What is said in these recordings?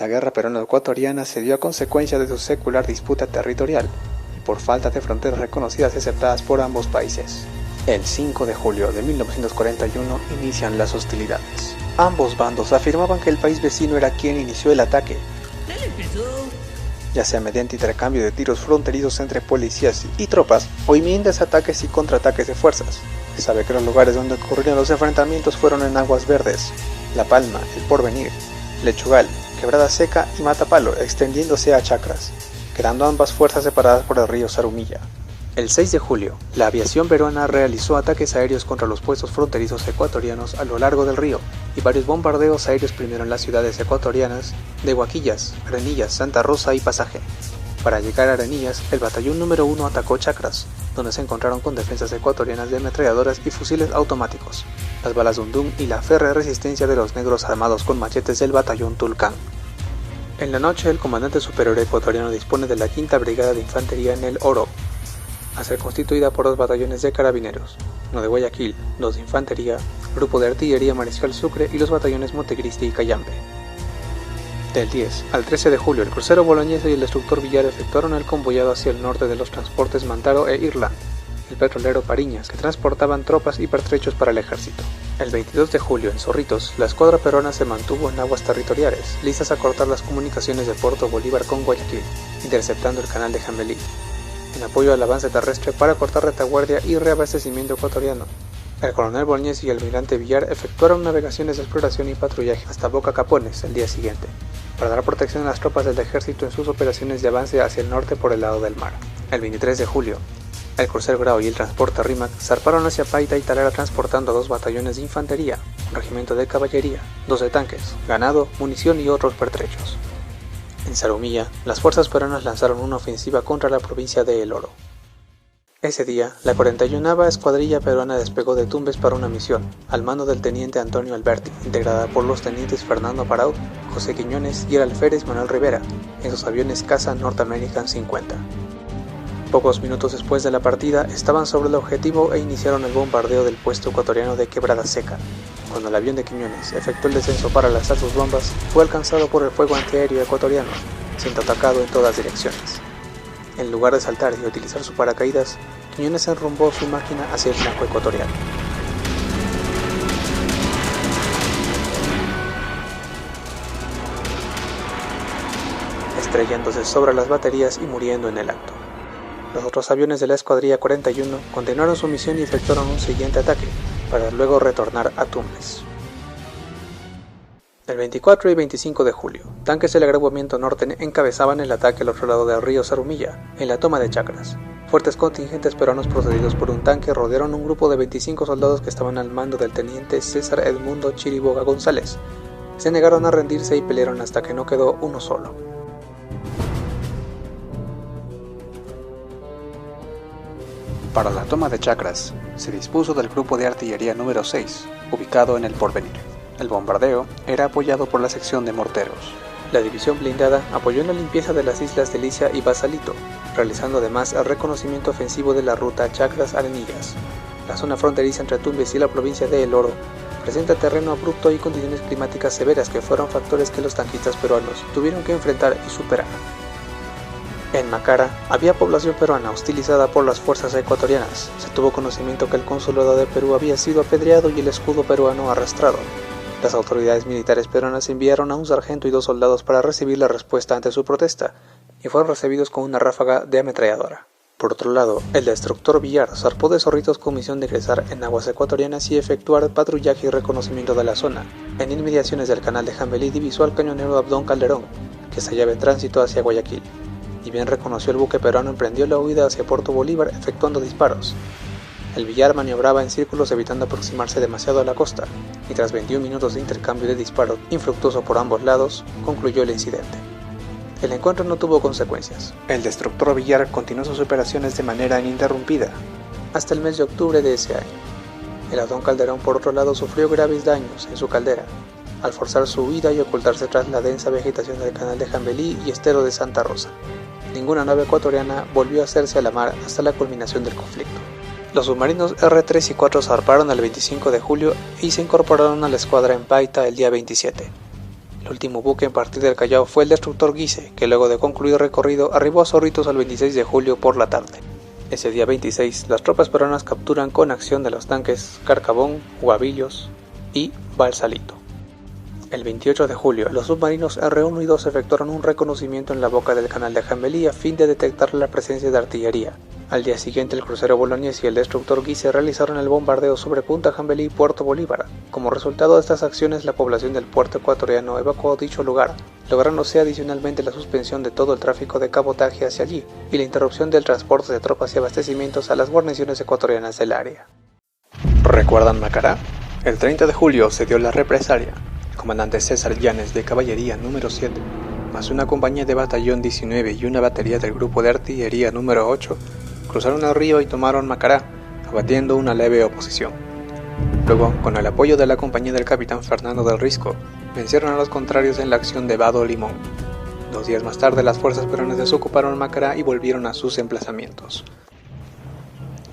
La guerra peruano-ecuatoriana se dio a consecuencia de su secular disputa territorial y por falta de fronteras reconocidas y aceptadas por ambos países. El 5 de julio de 1941 inician las hostilidades. Ambos bandos afirmaban que el país vecino era quien inició el ataque, ya sea mediante intercambio de tiros fronterizos entre policías y tropas o inminentes ataques y contraataques de fuerzas. Se sabe que los lugares donde ocurrieron los enfrentamientos fueron en Aguas Verdes, La Palma, El Porvenir, Lechugal, Quebrada Seca y Matapalo, extendiéndose a Chacras, quedando ambas fuerzas separadas por el río Zarumilla. El 6 de julio, la aviación peruana realizó ataques aéreos contra los puestos fronterizos ecuatorianos a lo largo del río y varios bombardeos aéreos primero en las ciudades ecuatorianas de Huaquillas, Arenillas, Santa Rosa y Pasaje. Para llegar a Arenillas, el batallón número 1 atacó Chacras, donde se encontraron con defensas ecuatorianas de ametralladoras y fusiles automáticos, las balas Dundum y la férrea resistencia de los negros armados con machetes del batallón Tulcán. En la noche, el comandante superior ecuatoriano dispone de la 5ª Brigada de Infantería en el Oro, a ser constituida por 2 batallones de carabineros, uno de Guayaquil, 2 de Infantería, Grupo de Artillería Mariscal Sucre y los batallones Montecristi y Cayambe. Del 10 al 13 de julio, el crucero Boloñesa y el destructor Villar efectuaron el convoyado hacia el norte de los transportes Mantaro e Irland, el petrolero Pariñas, que transportaban tropas y pertrechos para el ejército. El 22 de julio, en Zorritos, la escuadra peruana se mantuvo en aguas territoriales, listas a cortar las comunicaciones de Puerto Bolívar con Guayaquil, interceptando el canal de Jambelí, en apoyo al avance terrestre para cortar retaguardia y reabastecimiento ecuatoriano. El coronel Boloñés y el almirante Villar efectuaron navegaciones de exploración y patrullaje hasta Boca Capones el día siguiente, para dar protección a las tropas del ejército en sus operaciones de avance hacia el norte por el lado del mar. El 23 de julio, el crucero Grau y el transporte Rímac zarparon hacia Paita y Talara transportando a 2 batallones de infantería, un regimiento de caballería, 12 tanques, ganado, munición y otros pertrechos. En Zarumilla, las fuerzas peruanas lanzaron una ofensiva contra la provincia de El Oro. Ese día, la 41ª Escuadrilla Peruana despegó de Tumbes para una misión, al mando del teniente Antonio Alberti, integrada por los tenientes Fernando Paraud, José Quiñones y el alférez Manuel Rivera, en sus aviones caza North American 50. Pocos minutos después de la partida, estaban sobre el objetivo e iniciaron el bombardeo del puesto ecuatoriano de Quebrada Seca. Cuando el avión de Quiñones efectuó el descenso para lanzar sus bombas, fue alcanzado por el fuego antiaéreo ecuatoriano, siendo atacado en todas direcciones. En lugar de saltar y utilizar su paracaídas, Quiñones enrumbó su máquina hacia el flanco ecuatoriano. Estrellándose sobre las baterías y muriendo en el acto. Los otros aviones de la Escuadrilla 41 continuaron su misión y efectuaron un siguiente ataque, para luego retornar a Tumbes. El 24 y 25 de julio, tanques del agrupamiento norte encabezaban el ataque al otro lado del río Zarumilla, en la toma de Chacras. Fuertes contingentes peruanos procedidos por un tanque rodearon un grupo de 25 soldados que estaban al mando del teniente César Edmundo Chiriboga González. Se negaron a rendirse y pelearon hasta que no quedó uno solo. Para la toma de Chacras, se dispuso del grupo de artillería número 6, ubicado en El Porvenir. El bombardeo era apoyado por la sección de morteros. La división blindada apoyó en la limpieza de las islas Delicia y Basalito, realizando además el reconocimiento ofensivo de la ruta Chacras-Arenillas. La zona fronteriza entre Tumbes y la provincia de El Oro presenta terreno abrupto y condiciones climáticas severas que fueron factores que los tanquistas peruanos tuvieron que enfrentar y superar. En Macara había población peruana hostilizada por las fuerzas ecuatorianas. Se tuvo conocimiento que el consulado de Perú había sido apedreado y el escudo peruano arrastrado. Las autoridades militares peruanas enviaron a un sargento y 2 soldados para recibir la respuesta ante su protesta, y fueron recibidos con una ráfaga de ametralladora. Por otro lado, el destructor Villar zarpó de Zorritos con misión de ingresar en aguas ecuatorianas y efectuar patrullaje y reconocimiento de la zona. En inmediaciones del canal de Jambelí divisó al cañonero Abdón Calderón, que se hallaba en tránsito hacia Guayaquil. Y bien reconoció el buque peruano, emprendió la huida hacia Puerto Bolívar efectuando disparos. El Villar maniobraba en círculos evitando aproximarse demasiado a la costa, y tras 21 minutos de intercambio de disparos infructuoso por ambos lados, concluyó el incidente. El encuentro no tuvo consecuencias. El destructor Villar continuó sus operaciones de manera ininterrumpida, hasta el mes de octubre de ese año. El Abdón Calderón, por otro lado, sufrió graves daños en su caldera, al forzar su huida y ocultarse tras la densa vegetación del canal de Jambelí y estero de Santa Rosa. Ninguna nave ecuatoriana volvió a hacerse a la mar hasta la culminación del conflicto. Los submarinos R3 y 4 zarparon el 25 de julio y se incorporaron a la escuadra en Paita el día 27. El último buque en partir del Callao fue el destructor Guise, que luego de concluir el recorrido arribó a Zorritos el 26 de julio por la tarde. Ese día 26, las tropas peruanas capturan con acción de los tanques Carcabón, Guavillos y Balsalito. El 28 de julio, los submarinos R1 y 2 efectuaron un reconocimiento en la boca del canal de Jambelí a fin de detectar la presencia de artillería. Al día siguiente, el crucero Bolognesi y el destructor Guise realizaron el bombardeo sobre Punta Jambelí y Puerto Bolívar. Como resultado de estas acciones, la población del puerto ecuatoriano evacuó dicho lugar, lográndose adicionalmente la suspensión de todo el tráfico de cabotaje hacia allí y la interrupción del transporte de tropas y abastecimientos a las guarniciones ecuatorianas del área. ¿Recuerdan Macará? El 30 de julio se dio la represalia. El comandante César Llanes de Caballería número 7, más una compañía de batallón 19 y una batería del grupo de artillería número 8, cruzaron el río y tomaron Macará, abatiendo una leve oposición. Luego, con el apoyo de la compañía del capitán Fernando del Risco, vencieron a los contrarios en la acción de Vado Limón. 2 días más tarde, las fuerzas peruanas desocuparon Macará y volvieron a sus emplazamientos.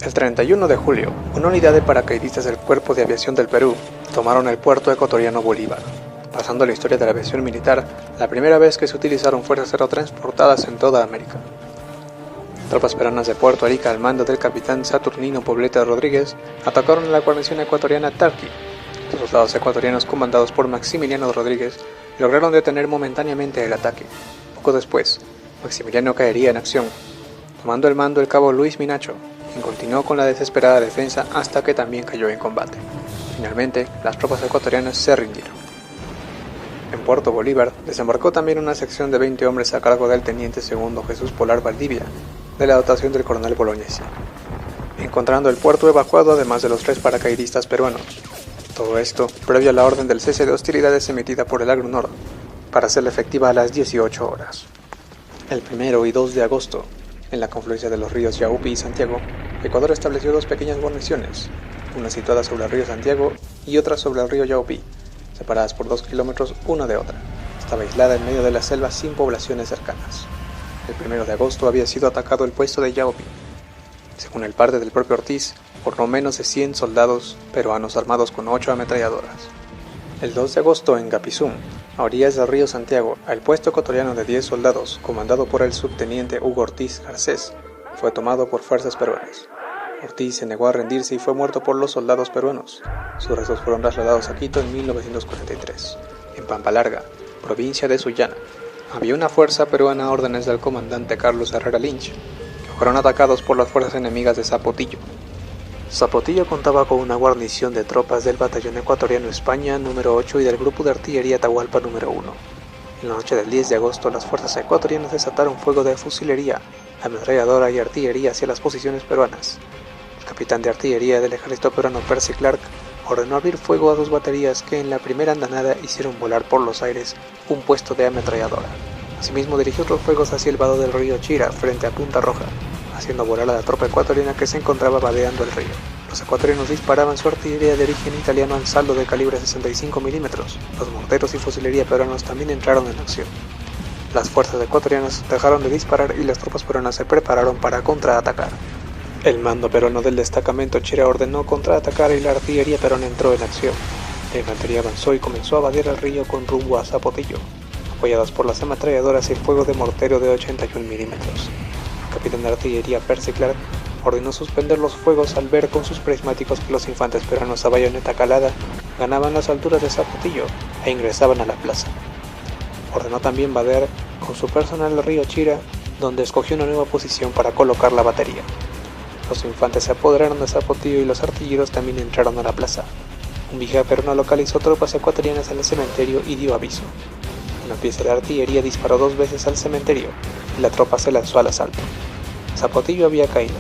El 31 de julio, una unidad de paracaidistas del Cuerpo de Aviación del Perú tomaron el puerto ecuatoriano Bolívar, pasando a la historia de la aviación militar, la primera vez que se utilizaron fuerzas aerotransportadas en toda América. Tropas peruanas de Puerto Arica al mando del capitán Saturnino Poblete Rodríguez atacaron a la guarnición ecuatoriana Tarqui. Los soldados ecuatorianos comandados por Maximiliano Rodríguez lograron detener momentáneamente el ataque. Poco después, Maximiliano caería en acción, tomando el mando el cabo Luis Minacho, quien continuó con la desesperada defensa hasta que también cayó en combate. Finalmente, las tropas ecuatorianas se rindieron. En Puerto Bolívar desembarcó también una sección de 20 hombres a cargo del teniente segundo Jesús Polar Valdivia, de la dotación del coronel Bolognesi, encontrando el puerto evacuado además de los 3 paracaidistas peruanos. Todo esto previo a la orden del cese de hostilidades emitida por el AGRUNOR, para ser efectiva a las 18 horas. El 1 y 2 de agosto, en la confluencia de los ríos Yaupi y Santiago, Ecuador estableció 2 pequeñas guarniciones, una situada sobre el río Santiago y otra sobre el río Yaupi, separadas por 2 kilómetros una de otra. Estaba aislada en medio de la selva sin poblaciones cercanas. El 1 de agosto había sido atacado el puesto de Yaupi. Según el parte del propio Ortiz, por no menos de 100 soldados peruanos armados con 8 ametralladoras. El 2 de agosto en Gapizún, a orillas del río Santiago, el puesto ecuatoriano de 10 soldados, comandado por el subteniente Hugo Ortiz Garcés, fue tomado por fuerzas peruanas. Ortiz se negó a rendirse y fue muerto por los soldados peruanos. Sus restos fueron trasladados a Quito en 1943. En Pampa Larga, provincia de Sullana, había una fuerza peruana a órdenes del comandante Carlos Herrera Lynch, que fueron atacados por las fuerzas enemigas de Zapotillo. Zapotillo contaba con una guarnición de tropas del batallón ecuatoriano España número 8 y del grupo de artillería Atahualpa número 1. En la noche del 10 de agosto, las fuerzas ecuatorianas desataron fuego de fusilería, ametralladora y artillería hacia las posiciones peruanas. El capitán de artillería del ejército peruano Percy Clark ordenó abrir fuego a 2 baterías que en la primera andanada hicieron volar por los aires un puesto de ametralladora. Asimismo dirigió otros fuegos hacia el vado del río Chira frente a Punta Roja, haciendo volar a la tropa ecuatoriana que se encontraba vadeando el río. Los ecuatorianos disparaban su artillería de origen italiano en saldo de calibre 65 milímetros. Los morteros y fusilería peruanos también entraron en acción. Las fuerzas ecuatorianas dejaron de disparar y las tropas peruanas se prepararon para contraatacar. El mando peruano del destacamento Chira ordenó contraatacar y la artillería peruana entró en acción. La infantería avanzó y comenzó a vadear el río con rumbo a Zapotillo, apoyadas por las ametralladoras y fuego de mortero de 81 milímetros. El capitán de artillería Percy Clark ordenó suspender los fuegos al ver con sus prismáticos que los infantes peruanos a bayoneta calada ganaban las alturas de Zapotillo e ingresaban a la plaza. Ordenó también vadear con su personal el río Chira, donde escogió una nueva posición para colocar la batería. Los infantes se apoderaron de Zapotillo y los artilleros también entraron a la plaza. Un vigía peruano localizó tropas ecuatorianas en el cementerio y dio aviso. Una pieza de artillería disparó 2 veces al cementerio y la tropa se lanzó al asalto. Zapotillo había caído.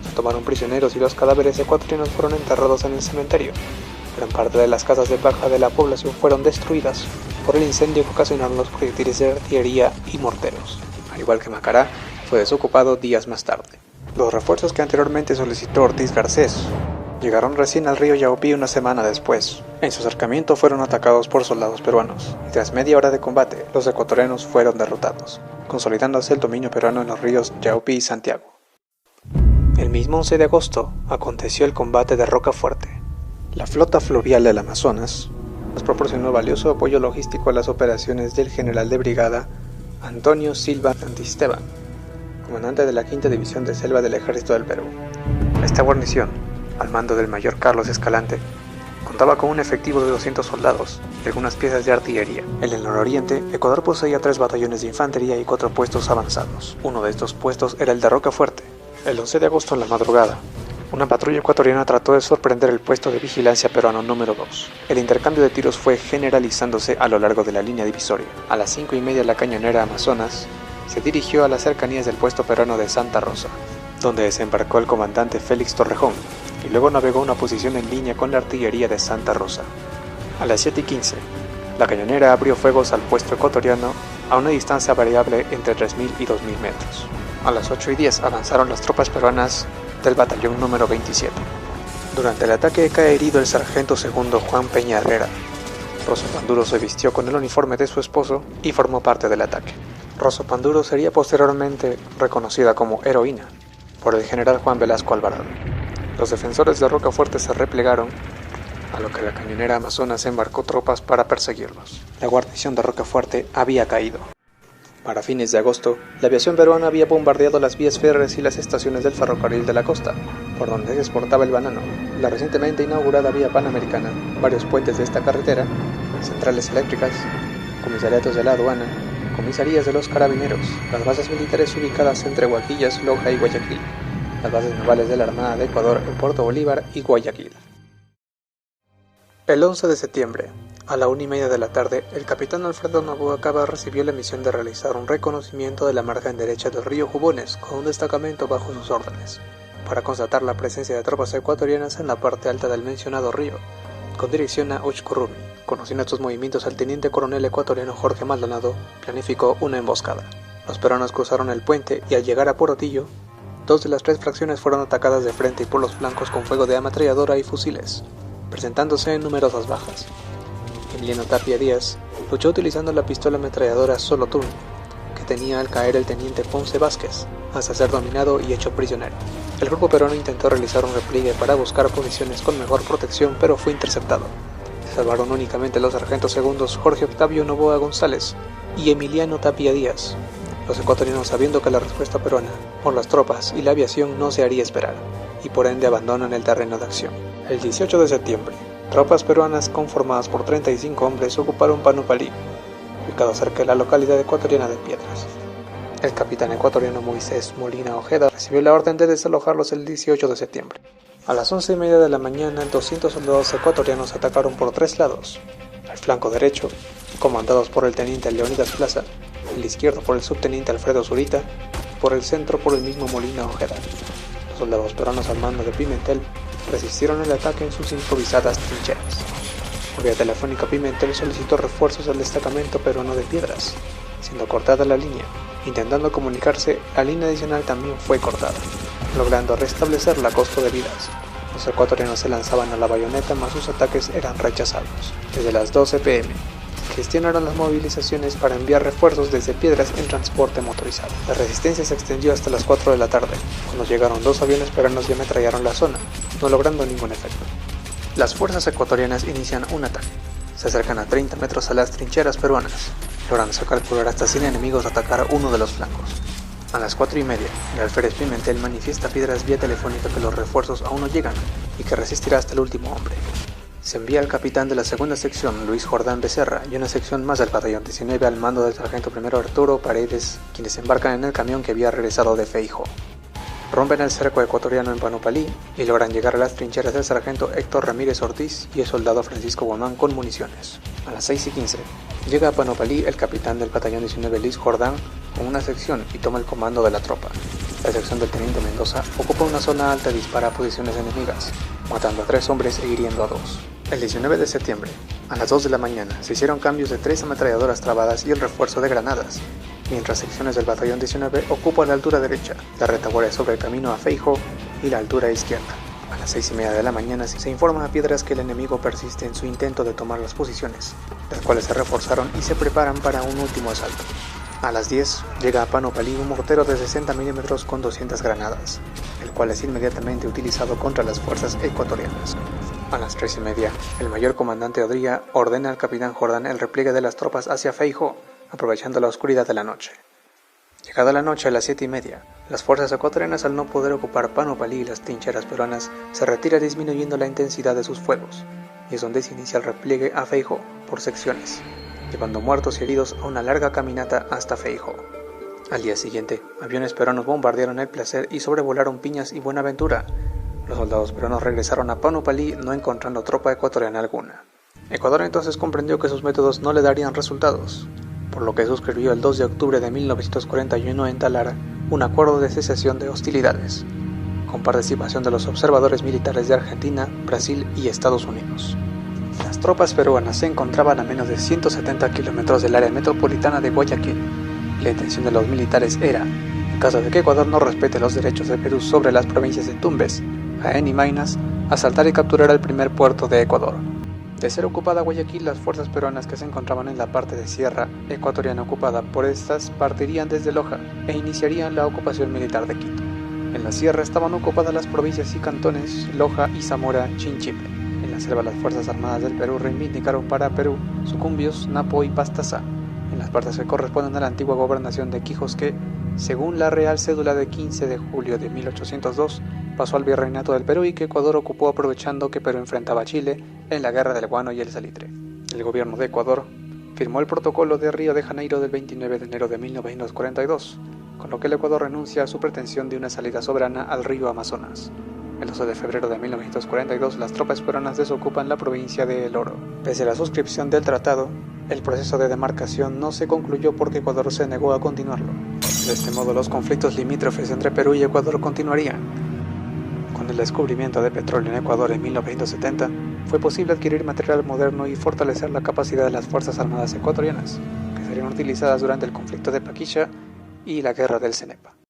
Se tomaron prisioneros y los cadáveres ecuatorianos fueron enterrados en el cementerio. Gran parte de las casas de paja de la población fueron destruidas por el incendio que ocasionaron los proyectiles de artillería y morteros. Al igual que Macará, fue desocupado días más tarde. Los refuerzos que anteriormente solicitó Ortiz Garcés llegaron recién al río Yaupi una semana después. En su acercamiento fueron atacados por soldados peruanos, y tras media hora de combate, los ecuatorianos fueron derrotados, consolidándose el dominio peruano en los ríos Yaupi y Santiago. El mismo 11 de agosto aconteció el combate de Rocafuerte. La flota fluvial del Amazonas nos proporcionó valioso apoyo logístico a las operaciones del general de brigada Antonio Silva Santisteban, comandante de la Quinta División de Selva del Ejército del Perú. Esta guarnición, al mando del mayor Carlos Escalante, contaba con un efectivo de 200 soldados y algunas piezas de artillería. En el nororiente, Ecuador poseía 3 batallones de infantería y 4 puestos avanzados. Uno de estos puestos era el de Rocafuerte. El 11 de agosto en la madrugada, una patrulla ecuatoriana trató de sorprender el puesto de vigilancia peruano número 2. El intercambio de tiros fue generalizándose a lo largo de la línea divisoria. A las 5:30 la cañonera Amazonas se dirigió a las cercanías del puesto peruano de Santa Rosa, donde desembarcó el comandante Félix Torrejón, y luego navegó a una posición en línea con la artillería de Santa Rosa. A las 7:15, la cañonera abrió fuegos al puesto ecuatoriano a una distancia variable entre 3.000 y 2.000 metros. A las 8:10 avanzaron las tropas peruanas del batallón número 27. Durante el ataque cae herido el sargento segundo Juan Peña Herrera. Rosa Panduro se vistió con el uniforme de su esposo y formó parte del ataque. Rosa Panduro sería posteriormente reconocida como heroína por el general Juan Velasco Alvarado. Los defensores de Rocafuerte se replegaron, a lo que la cañonera Amazonas embarcó tropas para perseguirlos. La guarnición de Rocafuerte había caído. Para fines de agosto, la aviación peruana había bombardeado las vías férreas y las estaciones del ferrocarril de la costa, por donde se exportaba el banano, la recientemente inaugurada vía panamericana, varios puentes de esta carretera, centrales eléctricas, comisariatos de la aduana, comisarías de los carabineros, las bases militares ubicadas entre Huaquillas, Loja y Guayaquil, las bases navales de la Armada de Ecuador en Puerto Bolívar y Guayaquil. El 11 de septiembre, a la 1:30 de la tarde, el capitán Alfredo Noboa Cava recibió la misión de realizar un reconocimiento de la margen derecha del río Jubones con un destacamento bajo sus órdenes, para constatar la presencia de tropas ecuatorianas en la parte alta del mencionado río, con dirección a Uchcurrumi. Conociendo estos movimientos, el teniente coronel ecuatoriano Jorge Maldonado planificó una emboscada. Los peruanos cruzaron el puente y al llegar a Porotillo, 2 de las 3 fracciones fueron atacadas de frente y por los flancos con fuego de ametralladora y fusiles, presentándose numerosas bajas. Emiliano Tapia Díaz luchó utilizando la pistola ametralladora Solothurn, que tenía al caer el teniente Ponce Vázquez, hasta ser dominado y hecho prisionero. El grupo peruano intentó realizar un repliegue para buscar posiciones con mejor protección, pero fue interceptado. Se salvaron únicamente los sargentos segundos Jorge Octavio Noboa González y Emiliano Tapia Díaz. Los ecuatorianos, sabiendo que la respuesta peruana por las tropas y la aviación no se haría esperar, y por ende abandonan el terreno de acción. El 18 de septiembre, tropas peruanas conformadas por 35 hombres ocuparon Panupalí, ubicado cerca de la localidad ecuatoriana de Piedras. El capitán ecuatoriano Moisés Molina Ojeda recibió la orden de desalojarlos el 18 de septiembre. A las 11:30 de la mañana, 200 soldados ecuatorianos atacaron por 3 lados: el flanco derecho, comandados por el teniente Leonidas Plaza, el izquierdo por el subteniente Alfredo Zurita, y por el centro por el mismo Molina Ojeda. Los soldados peruanos al mando de Pimentel resistieron el ataque en sus improvisadas trincheras. Por vía telefónica, Pimentel solicitó refuerzos al destacamento peruano de Piedras. Siendo cortada la línea, intentando comunicarse, la línea adicional también fue cortada, logrando restablecer la costo de vidas. Los ecuatorianos se lanzaban a la bayoneta, mas sus ataques eran rechazados. Desde las 12 p.m. se gestionaron las movilizaciones para enviar refuerzos desde Piedras en transporte motorizado. La resistencia se extendió hasta las 4 de la tarde, cuando llegaron 2 aviones peruanos y ametrallaron la zona, no logrando ningún efecto. Las fuerzas ecuatorianas inician un ataque. Se acercan a 30 metros a las trincheras peruanas, lográndose calcular hasta 100 enemigos atacar uno de los flancos. A las 4:30, el alférez Pimentel manifiesta a Piedras vía telefónica que los refuerzos aún no llegan y que resistirá hasta el último hombre. Se envía al capitán de la segunda sección, Luis Jordán Becerra, y una sección más del batallón 19 al mando del sargento primero Arturo Paredes, quienes embarcan en el camión que había regresado de Feijó. Rompen el cerco ecuatoriano en Panupalí y logran llegar a las trincheras del sargento Héctor Ramírez Ortiz y el soldado Francisco Guamán con municiones. A las 6:15, llega a Panupalí el capitán del batallón 19 Luis Jordán con una sección y toma el comando de la tropa. La sección del teniente Mendoza ocupa una zona alta y dispara a posiciones enemigas, matando a 3 hombres e hiriendo a 2. El 19 de septiembre, a las 2 de la mañana, se hicieron cambios de 3 ametralladoras trabadas y el refuerzo de granadas, mientras secciones del batallón 19 ocupan la altura derecha, la retaguardia sobre el camino a Feijó y la altura izquierda. A las 6:30 de la mañana se informa a Piedras que el enemigo persiste en su intento de tomar las posiciones, las cuales se reforzaron y se preparan para un último asalto. A las 10 llega a Panopalí un mortero de 60 mm con 200 granadas, el cual es inmediatamente utilizado contra las fuerzas ecuatorianas. A las 3:30, el mayor comandante Odría ordena al capitán Jordán el repliegue de las tropas hacia Feijó, aprovechando la oscuridad de la noche. Llegada la noche a las 7:30, las fuerzas ecuatorianas, al no poder ocupar Panopalí y las trincheras peruanas, se retiran disminuyendo la intensidad de sus fuegos, y es donde se inicia el repliegue a Feijó por secciones, llevando muertos y heridos a una larga caminata hasta Feijó. Al día siguiente, aviones peruanos bombardearon El Placer y sobrevolaron Piñas y Buenaventura. Los soldados peruanos regresaron a Panopalí no encontrando tropa ecuatoriana alguna. Ecuador entonces comprendió que sus métodos no le darían resultados, por lo que suscribió el 2 de octubre de 1941 en Talara un acuerdo de cesación de hostilidades, con participación de los observadores militares de Argentina, Brasil y Estados Unidos. Las tropas peruanas se encontraban a menos de 170 kilómetros del área metropolitana de Guayaquil, y la intención de los militares era, en caso de que Ecuador no respete los derechos de Perú sobre las provincias de Tumbes, Jaén y Maynas, asaltar y capturar el primer puerto de Ecuador. De ser ocupada Guayaquil, las fuerzas peruanas que se encontraban en la parte de sierra ecuatoriana ocupada por estas partirían desde Loja e iniciarían la ocupación militar de Quito. En la sierra estaban ocupadas las provincias y cantones Loja y Zamora Chinchipe. En la selva, las Fuerzas Armadas del Perú reivindicaron para Perú Sucumbios, Napo y Pastaza, en las partes que corresponden a la antigua gobernación de Quijos que, según la Real Cédula de 15 de julio de 1802, pasó al Virreinato del Perú y que Ecuador ocupó aprovechando que Perú enfrentaba a Chile en la Guerra del Guano y el Salitre. El gobierno de Ecuador firmó el protocolo de Río de Janeiro del 29 de enero de 1942, con lo que el Ecuador renuncia a su pretensión de una salida soberana al río Amazonas. El 12 de febrero de 1942, las tropas peruanas desocupan la provincia de El Oro. Pese a la suscripción del tratado, el proceso de demarcación no se concluyó porque Ecuador se negó a continuarlo. De este modo, los conflictos limítrofes entre Perú y Ecuador continuarían. Con el descubrimiento de petróleo en Ecuador en 1970, fue posible adquirir material moderno y fortalecer la capacidad de las Fuerzas Armadas ecuatorianas, que serían utilizadas durante el conflicto de Paquicha y la Guerra del Cenepa.